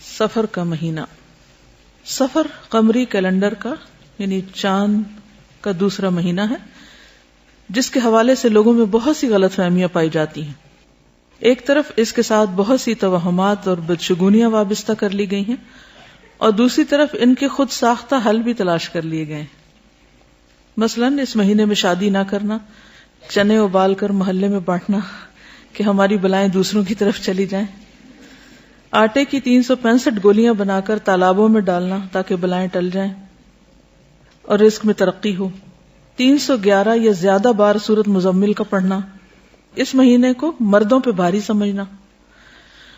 سفر کا مہینہ. سفر قمری کیلنڈر کا یعنی چاند کا دوسرا مہینہ ہے جس کے حوالے سے لوگوں میں بہت سی غلط فہمیاں پائی جاتی ہیں. ایک طرف اس کے ساتھ بہت سی توہمات اور بدشگونیاں وابستہ کر لی گئی ہیں اور دوسری طرف ان کے خود ساختہ حل بھی تلاش کر لیے گئے ہیں. مثلاً اس مہینے میں شادی نہ کرنا، چنے ابال کر محلے میں بانٹنا کہ ہماری بلائیں دوسروں کی طرف چلی جائیں، آٹے کی 365 گولیاں بنا کر تالابوں میں ڈالنا تاکہ بلائیں ٹل جائیں اور رزق میں ترقی ہو، 311 یا زیادہ بار سورۃ مزمل کا پڑھنا، اس مہینے کو مردوں پہ بھاری سمجھنا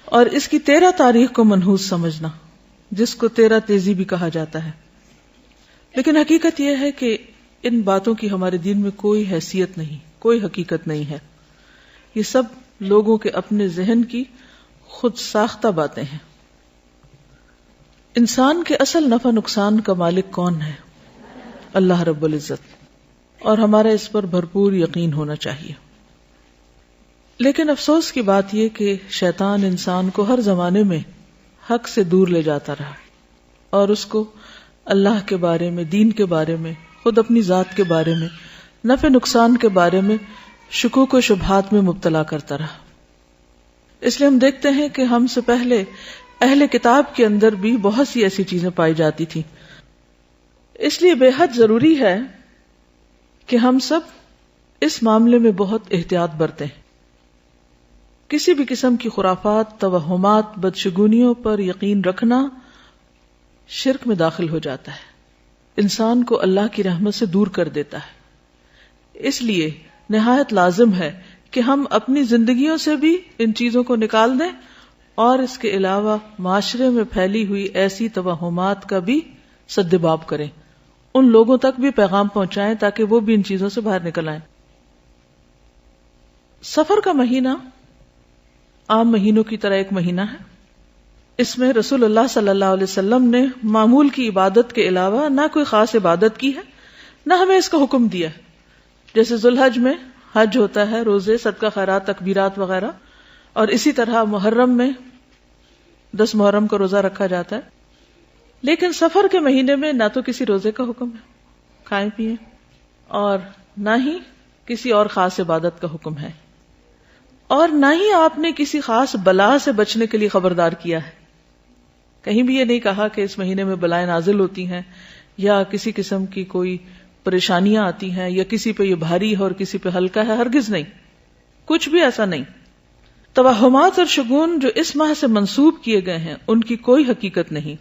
اور اس کی 13 تاریخ کو منحوس سمجھنا جس کو 13 تیزی بھی کہا جاتا ہے. لیکن حقیقت یہ ہے کہ ان باتوں کی ہمارے دین میں کوئی حیثیت نہیں، کوئی حقیقت نہیں ہے. یہ سب لوگوں کے اپنے ذہن کی خود ساختہ باتیں ہیں. انسان کے اصل نفع نقصان کا مالک کون ہے؟ اللہ رب العزت، اور ہمارا اس پر بھرپور یقین ہونا چاہیے. لیکن افسوس کی بات یہ کہ شیطان انسان کو ہر زمانے میں حق سے دور لے جاتا رہا اور اس کو اللہ کے بارے میں، دین کے بارے میں، خود اپنی ذات کے بارے میں، نفع نقصان کے بارے میں شکوک و شبہات میں مبتلا کرتا رہا. اس لیے ہم دیکھتے ہیں کہ ہم سے پہلے اہل کتاب کے اندر بھی بہت سی ایسی چیزیں پائی جاتی تھیں. اس لیے بے حد ضروری ہے کہ ہم سب اس معاملے میں بہت احتیاط برتیں. کسی بھی قسم کی خرافات، توہمات، بدشگونیوں پر یقین رکھنا شرک میں داخل ہو جاتا ہے، انسان کو اللہ کی رحمت سے دور کر دیتا ہے. اس لیے نہایت لازم ہے کہ ہم اپنی زندگیوں سے بھی ان چیزوں کو نکال دیں اور اس کے علاوہ معاشرے میں پھیلی ہوئی ایسی توہمات کا بھی سدباب کریں، ان لوگوں تک بھی پیغام پہنچائیں تاکہ وہ بھی ان چیزوں سے باہر نکل آئیں. سفر کا مہینہ عام مہینوں کی طرح ایک مہینہ ہے. اس میں رسول اللہ صلی اللہ علیہ وسلم نے معمول کی عبادت کے علاوہ نہ کوئی خاص عبادت کی ہے، نہ ہمیں اس کا حکم دیا ہے. جیسے ذوالحج میں حج ہوتا ہے، روزے، صدقہ خیرات، تکبیرات وغیرہ، اور اسی طرح محرم میں 10 محرم کا روزہ رکھا جاتا ہے. لیکن سفر کے مہینے میں نہ تو کسی روزے کا حکم ہے، کھائیں پیئیں، اور نہ ہی کسی اور خاص عبادت کا حکم ہے، اور نہ ہی آپ نے کسی خاص بلا سے بچنے کے لیے خبردار کیا ہے. کہیں بھی یہ نہیں کہا کہ اس مہینے میں بلائیں نازل ہوتی ہیں یا کسی قسم کی کوئی پریشانیاں آتی ہیں یا کسی پہ یہ بھاری ہے اور کسی پہ ہلکا ہے، ہرگز نہیں، کچھ بھی ایسا نہیں. توہمات اور شگون جو اس ماہ سے منسوب کیے گئے ہیں ان کی کوئی حقیقت نہیں.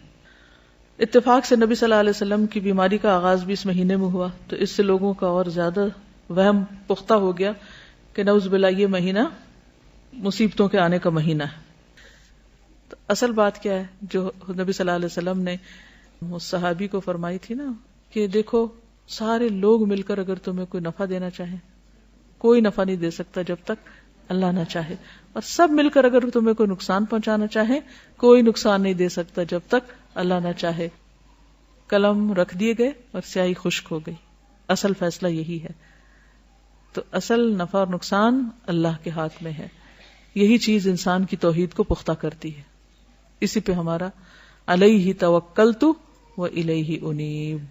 اتفاق سے نبی صلی اللہ علیہ وسلم کی بیماری کا آغاز بھی اس مہینے میں ہوا، تو اس سے لوگوں کا اور زیادہ وہم پختہ ہو گیا کہ نعوذ باللہ یہ مہینہ مصیبتوں کے آنے کا مہینہ ہے. تو اصل بات کیا ہے جو نبی صلی اللہ علیہ وسلم نے اس صحابی کو فرمائی تھی نا کہ دیکھو سارے لوگ مل کر اگر تمہیں کوئی نفع دینا چاہیں، کوئی نفع نہیں دے سکتا جب تک اللہ نہ چاہے، اور سب مل کر اگر تمہیں کوئی نقصان پہنچانا چاہیں، کوئی نقصان نہیں دے سکتا جب تک اللہ نہ چاہے. قلم رکھ دیے گئے اور سیاہی خشک ہو گئی. اصل فیصلہ یہی ہے. تو اصل نفع اور نقصان اللہ کے ہاتھ میں ہے. یہی چیز انسان کی توحید کو پختہ کرتی ہے. اسی پہ ہمارا علیہ توکلت و الیہ انیب.